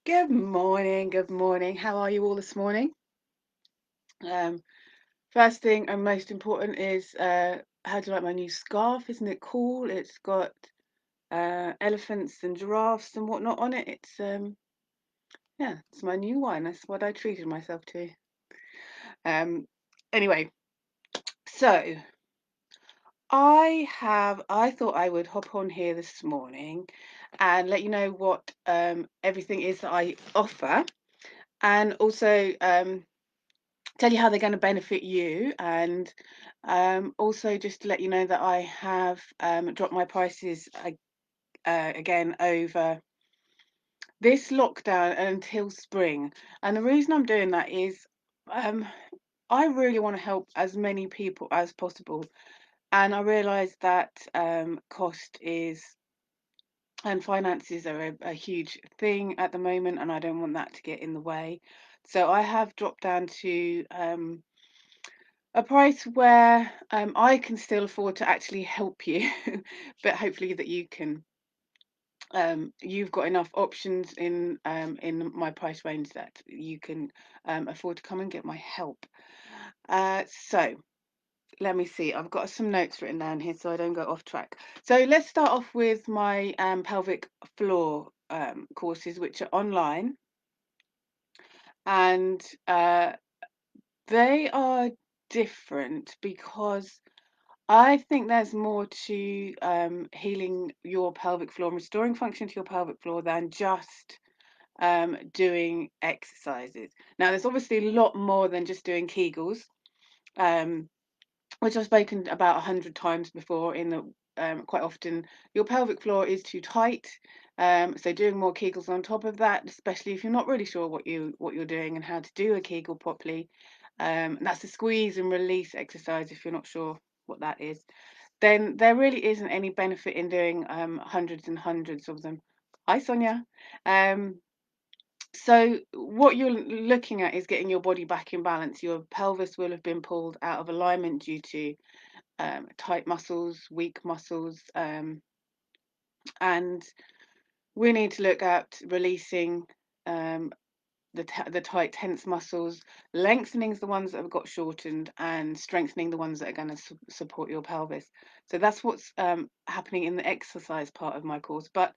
Good morning. Good morning. How are you all this morning? Um, First thing and most important is how do you like my new scarf? Isn't it cool? It's got elephants and giraffes and whatnot on it. Yeah, it's my new one. That's what I treated myself to. Um, anyway, so I thought I would hop on here this morning and let you know what everything is that I offer, and also tell you how they're going to benefit you, and also just to let you know that I have dropped my prices again over this lockdown until spring. And the reason I'm doing that is um, I really want to help as many people as possible, and I realize that cost is and finances are a huge thing at the moment, and I don't want that to get in the way. So I have dropped down to a price where I can still afford to actually help you, but hopefully that you can. You've got enough options in my price range that you can afford to come and get my help. So let me see. I've got some notes written down here so I don't go off track. So let's start off with my pelvic floor courses, which are online, and they are different because I think there's more to healing your pelvic floor and restoring function to your pelvic floor than just doing exercises. Now, there's obviously a lot more than just doing Kegels, um, which I've spoken about 100 times before. In the quite often your pelvic floor is too tight, so doing more Kegels on top of that, especially if you're not really sure what you're doing and how to do a Kegel properly. That's a squeeze and release exercise. If you're not sure what that is, then there really isn't any benefit in doing hundreds and hundreds of them. Hi, Sonia. Um, so what you're looking at is getting your body back in balance. Your pelvis will have been pulled out of alignment due to tight muscles, weak muscles, and we need to look at releasing um, the tight, tense muscles, lengthening the ones that have got shortened, and strengthening the ones that are going to support your pelvis. So that's what's happening in the exercise part of my course. But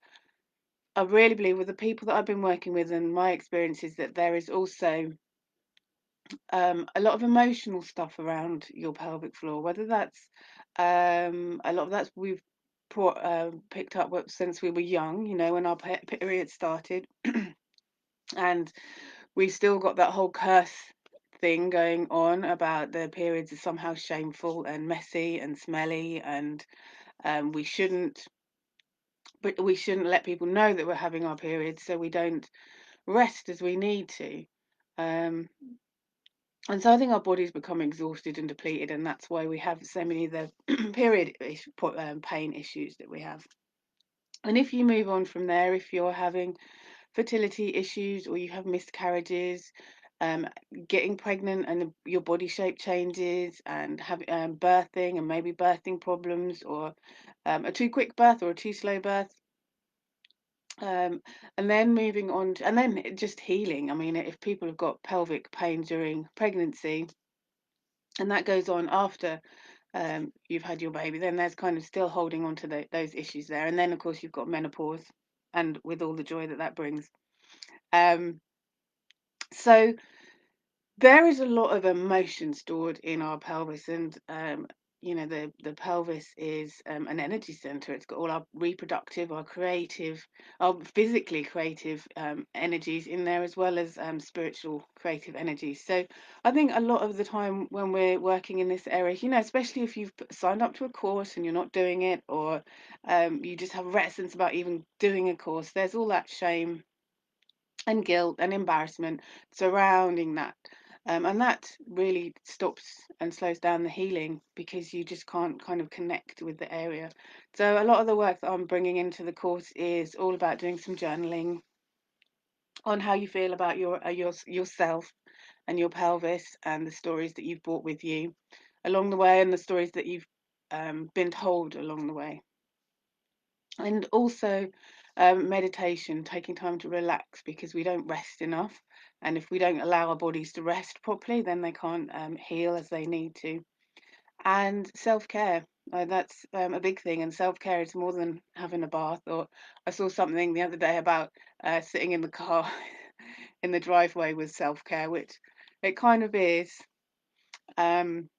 I really believe with the people that I've been working with and my experience is that there is also a lot of emotional stuff around your pelvic floor, whether that's a lot of that's we've picked up since we were young, when our period started, and we still got that whole curse thing going on about the periods are somehow shameful and messy and smelly, and we shouldn't, but we shouldn't let people know that we're having our periods, so we don't rest as we need to. Um, and so I think our bodies become exhausted and depleted, and that's why we have so many of the pain issues that we have. And if you move on from there, if you're having fertility issues or you have miscarriages, um, getting pregnant and your body shape changes, and having birthing and maybe birthing problems, or a too quick birth or a too slow birth, um, and then moving on to, and then just healing. I mean, if people have got pelvic pain during pregnancy and that goes on after you've had your baby, then there's kind of still holding on to those issues there. And then, of course, you've got menopause, and with all the joy that that brings. Um, so there is a lot of emotion stored in our pelvis, and the pelvis is an energy center. It's got all our reproductive, our creative, our physically creative energies in there, as well as spiritual creative energies. So I think a lot of the time when we're working in this area, especially if you've signed up to a course and you're not doing it, or you just have reticence about even doing a course, there's all that shame and guilt and embarrassment surrounding that. And that really stops and slows down the healing because you just can't kind of connect with the area. So a lot of the work that I'm bringing into the course is all about doing some journaling on how you feel about yourself and your pelvis, and the stories that you've brought with you along the way, and the stories that you've been told along the way. And also meditation, taking time to relax, because we don't rest enough. And if we don't allow our bodies to rest properly, then they can't heal as they need to. And self-care, that's a big thing. And self-care is more than having a bath. Or I saw something the other day about sitting in the car in the driveway with self-care, which it kind of is. Um,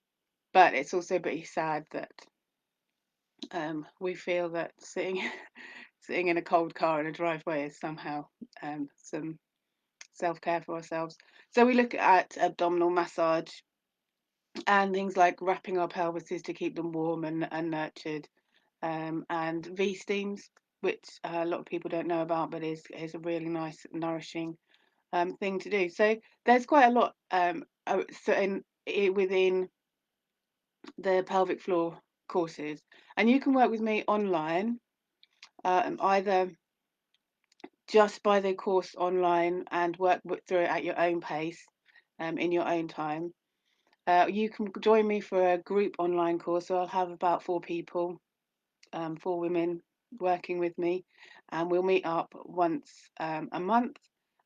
but it's also pretty sad that we feel that sitting sitting in a cold car in a driveway is somehow some self-care for ourselves. So we look at abdominal massage and things like wrapping our pelvises to keep them warm and nurtured, and V-steams, which a lot of people don't know about, but is a really nice, nourishing thing to do. So there's quite a lot within the pelvic floor courses, and you can work with me online, either just buy the course online and work through it at your own pace, in your own time. You can join me for a group online course. So I'll have about 4 people, 4 women working with me, and we'll meet up once a month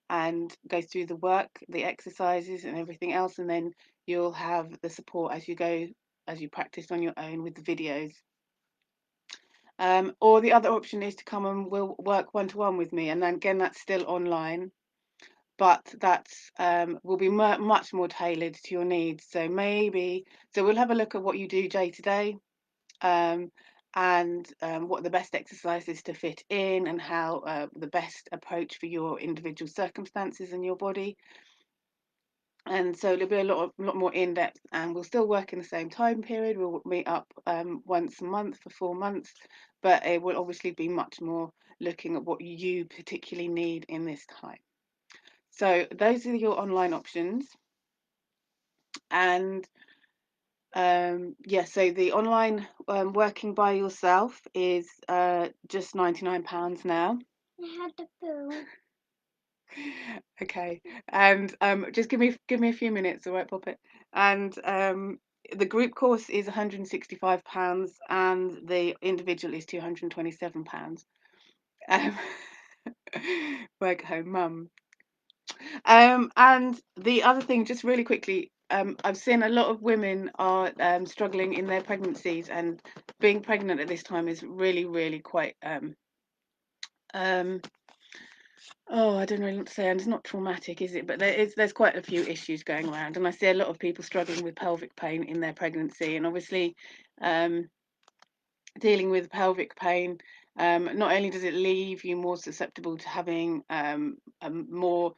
and go through the work, the exercises, and everything else. And then you'll have the support as you go, as you practice on your own with the videos. Or the other option is to come and we'll work one-to-one with me, and then again that's still online, but that's will be much more tailored to your needs. So we'll have a look at what you do day to day, and what the best exercises to fit in, and how the best approach for your individual circumstances and your body. And so it'll be a lot more in depth, and we'll still work in the same time period. We'll meet up once a month for 4 months, but it will obviously be much more looking at what you particularly need in this time. So those are your online options. And yeah, so the online working by yourself is just £99 now. I had the poo. Okay, and just give me a few minutes, all right, Poppet. And the group course is £165, and the individual is £227. Um, work home, mum. And the other thing, just really quickly, I've seen a lot of women are struggling in their pregnancies, and being pregnant at this time is really, really quite oh, I don't really want to say, and it's not traumatic, is it? But there's quite a few issues going around, and I see a lot of people struggling with pelvic pain in their pregnancy, and obviously, dealing with pelvic pain, not only does it leave you more susceptible to having a more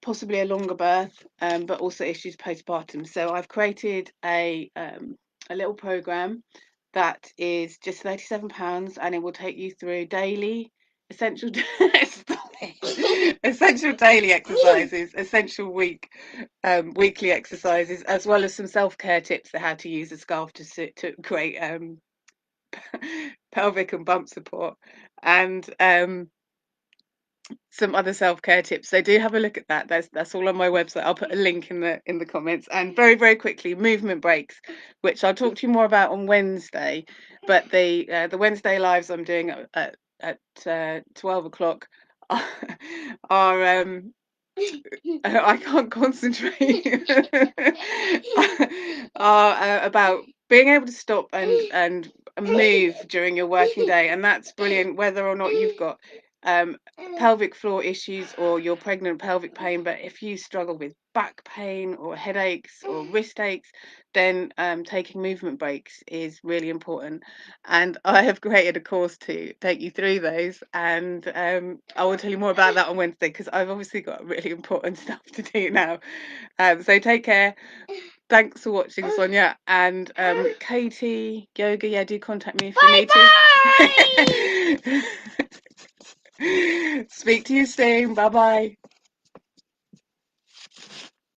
possibly a longer birth, but also issues postpartum. So I've created a little program that is just £37, and it will take you through daily essential essential daily exercises, essential weekly exercises, as well as some self-care tips on how to use a scarf to create pelvic and bump support, and some other self-care tips. So do have a look at that. That's all on my website. I'll put a link in the comments. And very, very quickly, movement breaks, which I'll talk to you more about on Wednesday. But the Wednesday lives I'm doing at 12 o'clock are I can't concentrate are about being able to stop and move during your working day, and that's brilliant whether or not you've got pelvic floor issues or you're pregnant, pelvic pain. But if you struggle with back pain or headaches or wrist aches, then taking movement breaks is really important, and I have created a course to take you through those, and I will tell you more about that on Wednesday, because I've obviously got really important stuff to do now. So take care. Thanks for watching, Sonia. And Katie Yoga, yeah, do contact me if you need to. Speak to you soon. Bye bye.